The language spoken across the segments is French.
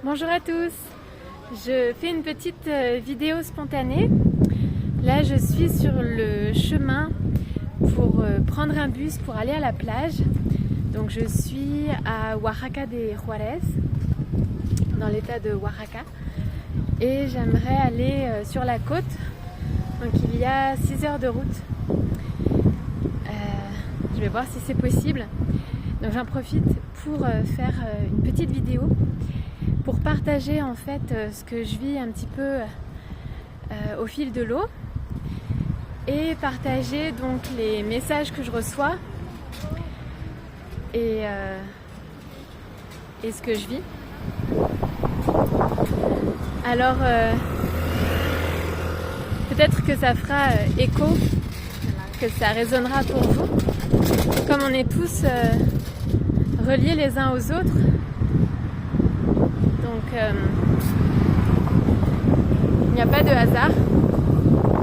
Bonjour à tous, je fais une petite vidéo spontanée. Là je suis sur le chemin pour prendre un bus pour aller à la plage. Donc je suis à Oaxaca de Juárez, dans l'état de Oaxaca. Et j'aimerais aller sur la côte. Donc il y a 6 heures de route. Je vais voir si c'est possible. Donc j'en profite pour faire une petite vidéo pour partager en fait ce que je vis un petit peu au fil de l'eau et partager donc les messages que je reçois et ce que je vis. Alors peut-être que ça fera écho, que ça résonnera pour vous. Comme on est tous reliés les uns aux autres, donc il n'y a pas de hasard.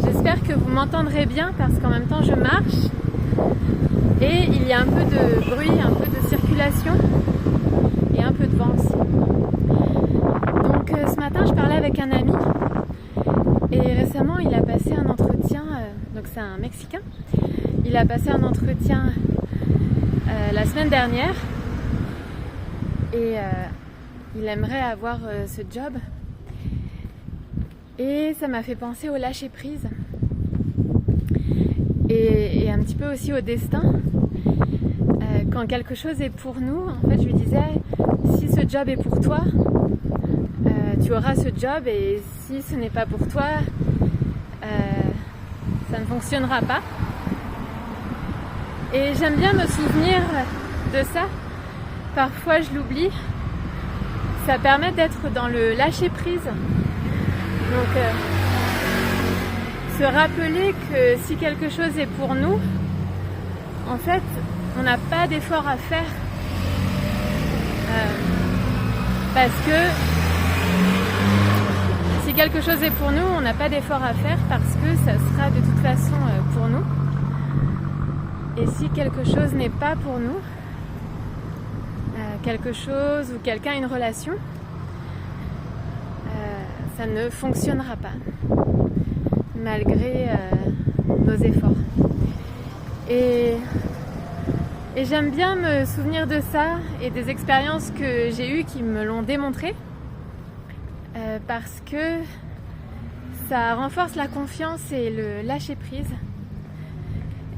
J'espère que vous m'entendrez bien parce qu'en même temps je marche et il y a un peu de bruit, un peu de circulation et un peu de vent aussi. Donc ce matin je parlais avec un ami et récemment il a passé un entretien, donc c'est un Mexicain, il a passé un entretien la semaine dernière et il aimerait avoir ce job et ça m'a fait penser au lâcher prise et un petit peu aussi au destin. Quand quelque chose est pour nous, en fait je lui disais, si ce job est pour toi, tu auras ce job, et si ce n'est pas pour toi, ça ne fonctionnera pas. Et j'aime bien me souvenir de ça. Parfois je l'oublie. Ça permet d'être dans le lâcher prise. Donc se rappeler que si quelque chose est pour nous, en fait on n'a pas d'effort à faire. Parce que si quelque chose est pour nous, on n'a pas d'effort à faire parce que ça sera de toute façon pour nous. Et si quelque chose n'est pas pour nous, quelque chose ou quelqu'un, une relation, ça ne fonctionnera pas malgré nos efforts. Et j'aime bien me souvenir de ça et des expériences que j'ai eues qui me l'ont démontré, parce que ça renforce la confiance et le lâcher prise.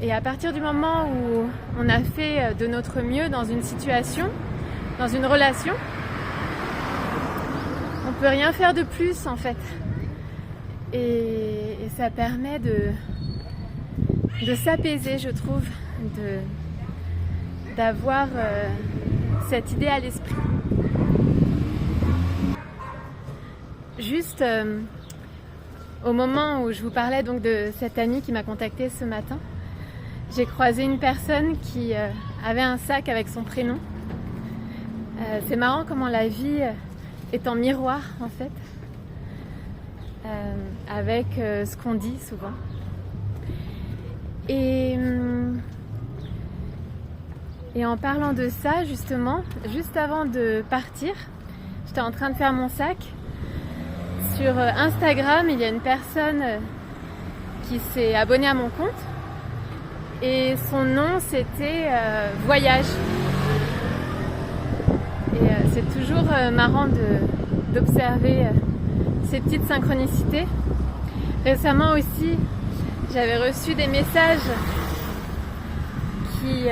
Et à partir du moment où on a fait de notre mieux dans une situation, dans une relation, on ne peut rien faire de plus en fait. Et ça permet de s'apaiser, je trouve, d'avoir cette idée à l'esprit. Juste au moment où je vous parlais donc de cet ami qui m'a contactée ce matin, j'ai croisé une personne qui avait un sac avec son prénom. C'est marrant comment la vie est en miroir en fait, avec ce qu'on dit souvent. Et en parlant de ça justement, juste avant de partir, j'étais en train de faire mon sac. Sur Instagram, il y a une personne qui s'est abonnée à mon compte. Et son nom c'était Voyage. Et c'est toujours marrant d'observer ces petites synchronicités. Récemment aussi, j'avais reçu des messages qui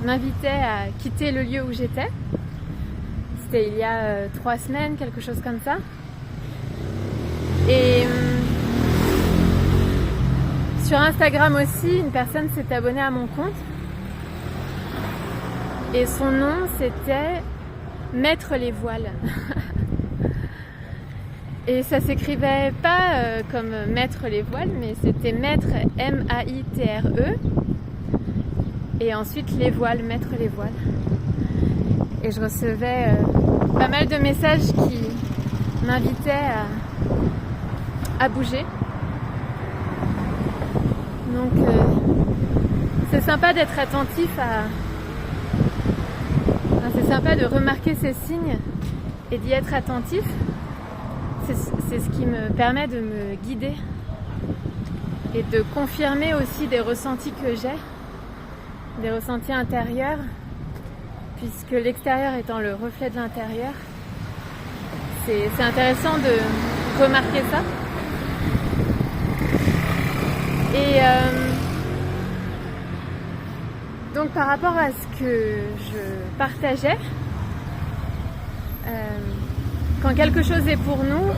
m'invitaient à quitter le lieu où j'étais. C'était il y a 3 semaines, quelque chose comme ça. Et sur Instagram aussi, une personne s'est abonnée à mon compte et son nom c'était Mettre les voiles. Et ça s'écrivait pas comme Mettre les voiles, mais c'était Mettre M-A-I-T-R-E et ensuite les voiles, Mettre les voiles. Et je recevais pas mal de messages qui m'invitaient à bouger. Donc c'est sympa d'être attentif à... Enfin, c'est sympa de remarquer ces signes et d'y être attentif, c'est ce qui me permet de me guider et de confirmer aussi des ressentis que j'ai, des ressentis intérieurs, puisque l'extérieur étant le reflet de l'intérieur. C'est intéressant de remarquer ça. Et donc par rapport à ce que je partageais, quand quelque chose est pour nous,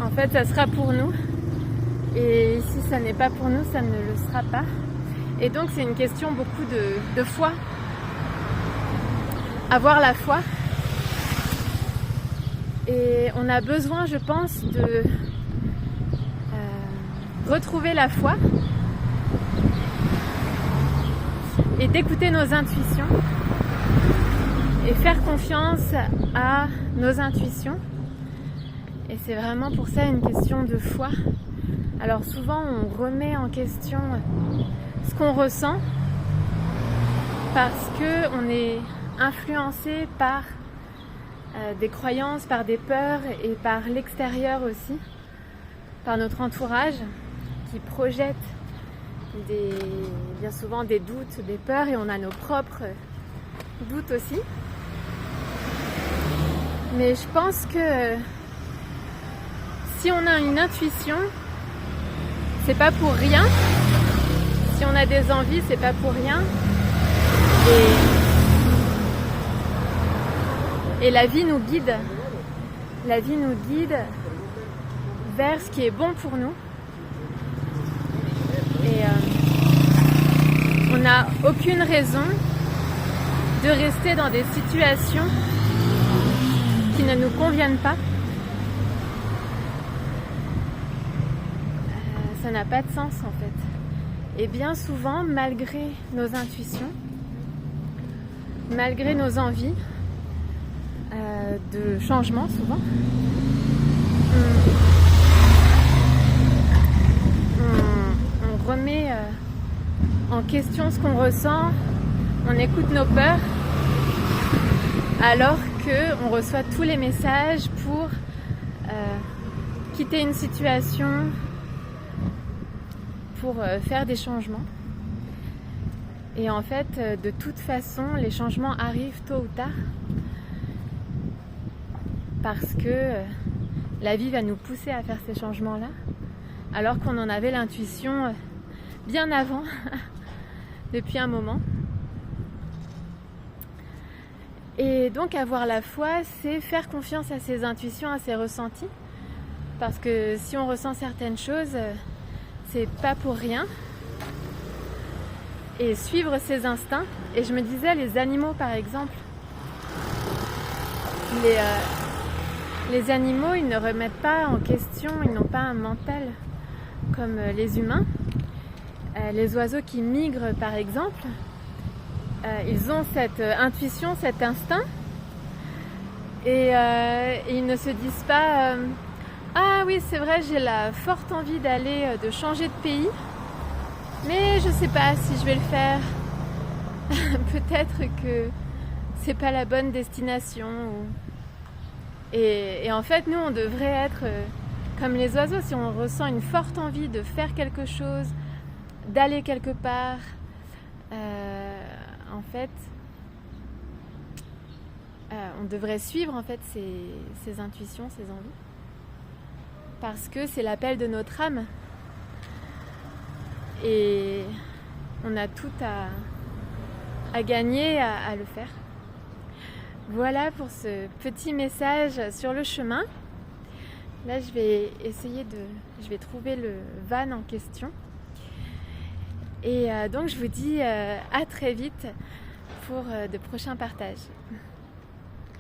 en fait ça sera pour nous, et si ça n'est pas pour nous, ça ne le sera pas. Et donc c'est une question beaucoup de foi, avoir la foi. Et on a besoin, je pense, de retrouver la foi et d'écouter nos intuitions et faire confiance à nos intuitions. Et c'est vraiment pour ça une question de foi. Alors souvent on remet en question ce qu'on ressent parce qu'on est influencé par des croyances, par des peurs et par l'extérieur aussi, par notre entourage qui projette bien souvent des doutes, des peurs, et on a nos propres doutes aussi. Mais je pense que si on a une intuition, c'est pas pour rien. Si on a des envies, c'est pas pour rien. Et la vie nous guide. La vie nous guide vers ce qui est bon pour nous. Et on n'a aucune raison de rester dans des situations qui ne nous conviennent pas. Ça n'a pas de sens en fait. Et bien souvent, malgré nos intuitions, malgré nos envies de changement souvent, on remet en question ce qu'on ressent, on écoute nos peurs, alors qu'on reçoit tous les messages pour quitter une situation, pour faire des changements. Et en fait, de toute façon, les changements arrivent tôt ou tard, parce que la vie va nous pousser à faire ces changements-là, alors qu'on en avait l'intuition bien avant, depuis un moment. Et donc avoir la foi, c'est faire confiance à ses intuitions, à ses ressentis, parce que si on ressent certaines choses, c'est pas pour rien. Et suivre ses instincts. Et je me disais, les animaux par exemple, les animaux, ils ne remettent pas en question, ils n'ont pas un mental comme les humains. Les oiseaux qui migrent par exemple, ils ont cette intuition, cet instinct, et ils ne se disent pas ah oui c'est vrai, j'ai la forte envie de changer de pays, mais je sais pas si je vais le faire. Peut-être que c'est pas la bonne destination. Et en fait, nous, on devrait être comme les oiseaux. Si on ressent une forte envie de faire quelque chose, d'aller quelque part, en fait, on devrait suivre en fait ses intuitions, ses envies, parce que c'est l'appel de notre âme. Et on a tout à gagner à le faire. Voilà pour ce petit message sur le chemin. Là, je vais trouver le van en question. Et donc, je vous dis à très vite pour de prochains partages.